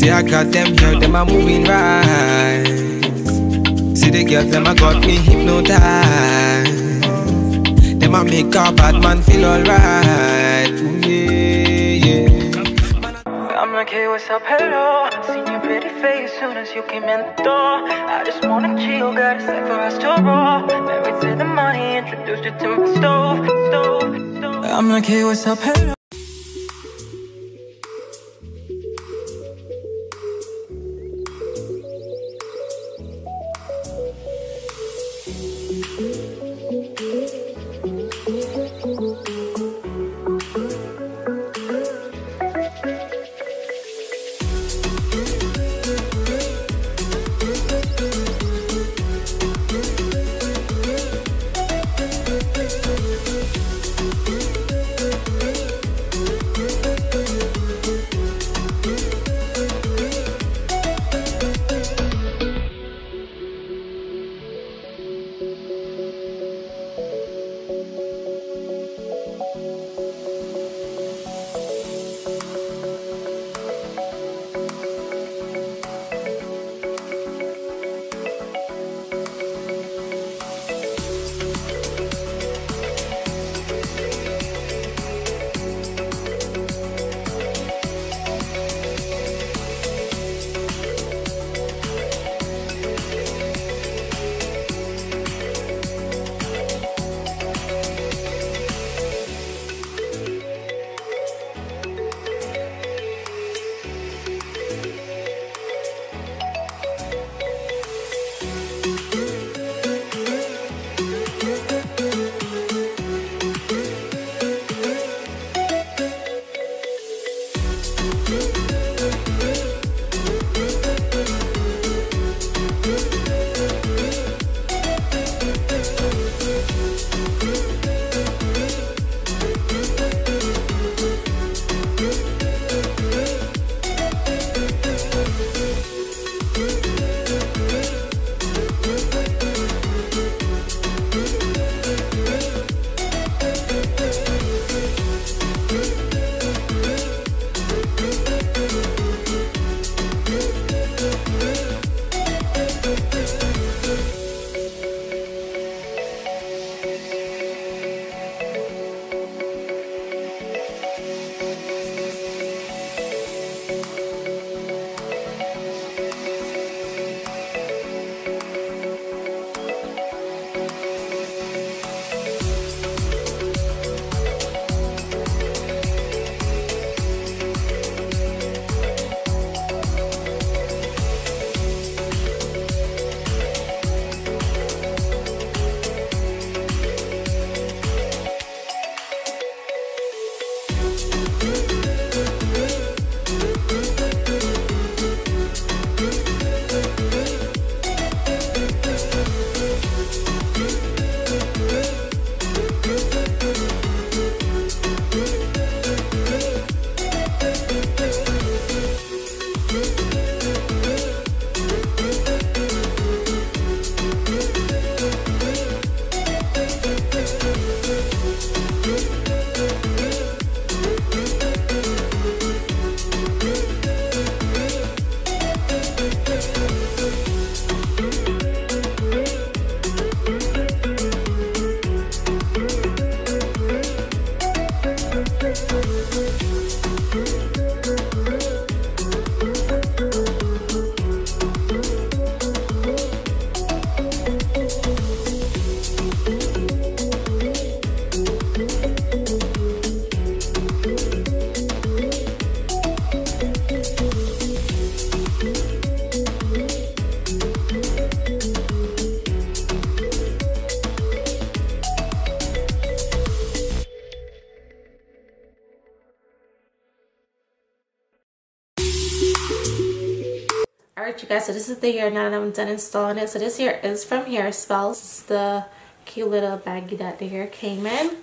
See, I got them here, them are moving right. See the girls, them a got me hypnotized. Them a make a bad man feel alright. Yeah, yeah. I'm like, hey, what's up, hello. Seen your pretty face soon as you came in the door. I just wanna chill, got a set for us to roll. Married to the money, introduced you to my stove. I'm like, hey, what's up, hello. Alright you guys, so this is the hair now that I'm done installing it. So this hair is from Hairspells. This is the cute little baggie that the hair came in.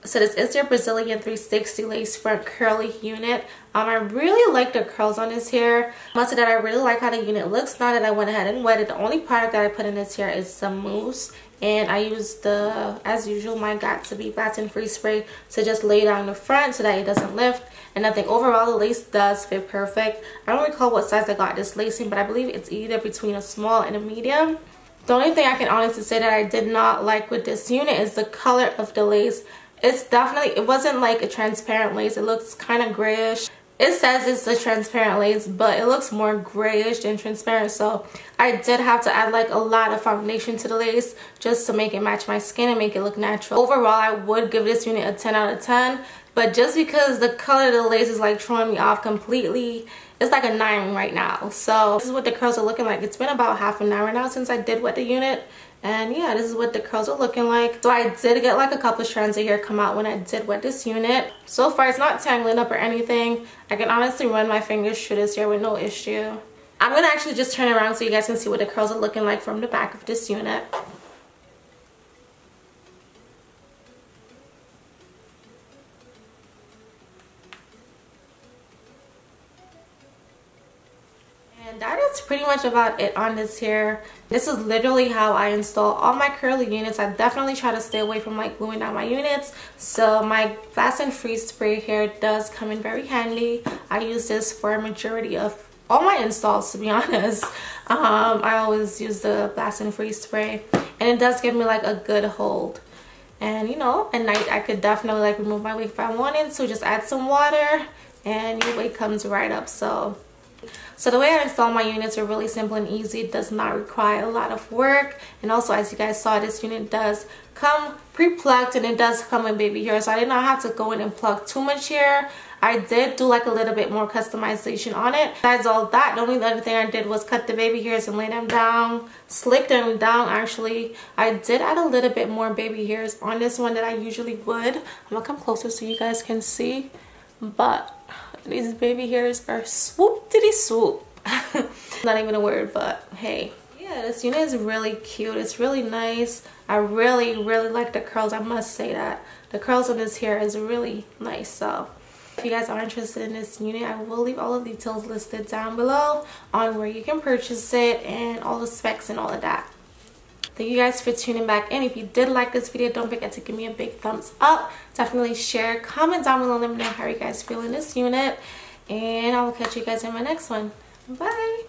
So this is your Brazilian 360 lace front curly unit. I really like the curls on this hair. I must say that I really like how the unit looks now that I went ahead and wetted. The only product that I put in this hair is some mousse. And I used the, as usual, my Got2b Flatten Free Spray to just lay down the front so that it doesn't lift. And I think overall the lace does fit perfect. I don't recall what size I got this lace in, but I believe it's either between a small and a medium. The only thing I can honestly say that I did not like with this unit is the color of the lace. It's definitely, it wasn't like a transparent lace. It looks kind of grayish. It says it's a transparent lace, but it looks more grayish than transparent. So I did have to add like a lot of foundation to the lace just to make it match my skin and make it look natural. Overall, I would give this unit a 10 out of 10. But just because the color of the lace is like throwing me off completely, it's like a 9 right now. So this is what the curls are looking like. It's been about half an hour now since I did wet the unit. And yeah, this is what the curls are looking like. So I did get like a couple strands of hair come out when I did wet this unit. So far it's not tangling up or anything. I can honestly run my fingers through this hair with no issue. I'm gonna actually just turn around so you guys can see what the curls are looking like from the back of this unit. And that is pretty much about it on this hair. This is literally how I install all my curly units. I definitely try to stay away from like gluing down my units. So my Flatten Free Spray here does come in very handy. I use this for a majority of all my installs, to be honest. I always use the Flatten Free Spray, and it does give me like a good hold. And you know, at night I could definitely like remove my wig if I wanted, so just add some water and your wig comes right up. So the way I install my units are really simple and easy. It does not require a lot of work. And also, as you guys saw, this unit does come pre-plucked and it does come with baby hair. So I did not have to go in and pluck too much hair. I did do like a little bit more customization on it. Besides all that, the only other thing I did was cut the baby hairs and lay them down, slick them down actually. I did add a little bit more baby hairs on this one than I usually would. I'm gonna come closer so you guys can see. But these baby hairs are swoop-diddy swoop. Not even a word, but hey. Yeah, this unit is really cute. It's really nice. I really like the curls. I must say that. The curls on this hair is really nice. So if you guys are interested in this unit, I will leave all the details listed down below on where you can purchase it and all the specs and all of that. Thank you guys for tuning back in. If you did like this video, don't forget to give me a big thumbs up. Definitely share, comment down below, let me know how you guys feel in this unit. And I will catch you guys in my next one. Bye.